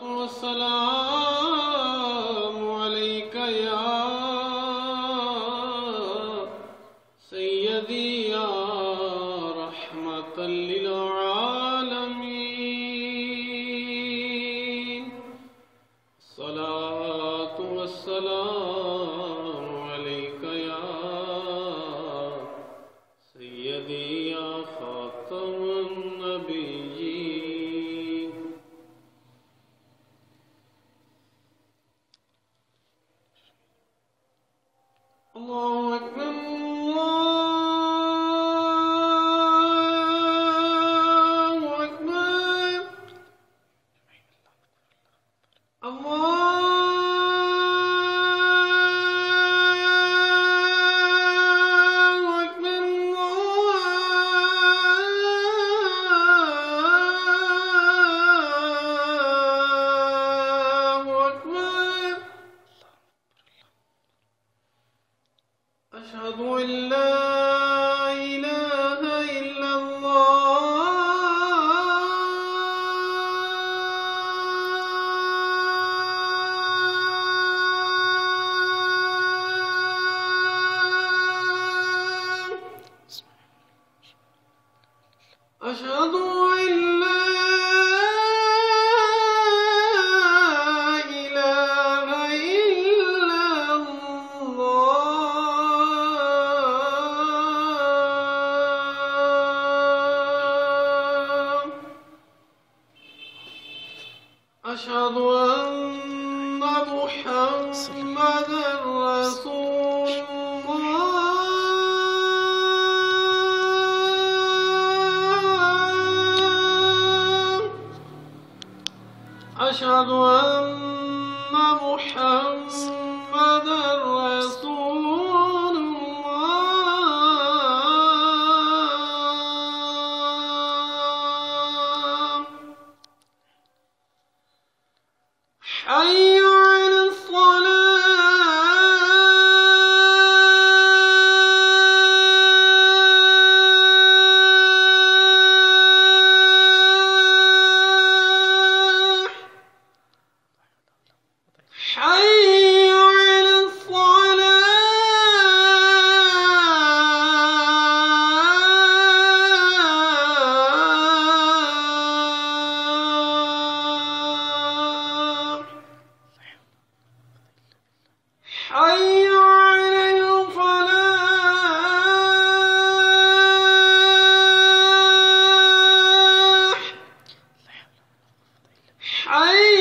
والسلام عليك يا سيدي يا رحمة للعالمين. الصلاة والسلام عليك يا سيدي يا خاتم النبيين. الله أكبر الله أكبر الله أكبر الله أكبر. أشهد أن لا إله إلا الله. أشهد أن لا إله إلا الله. أشهد أن محمدا رسول الله. أشهد أن محمدا رسول الله. حي على الصلاة. حي على الصلاة. حي على الفلاح. حي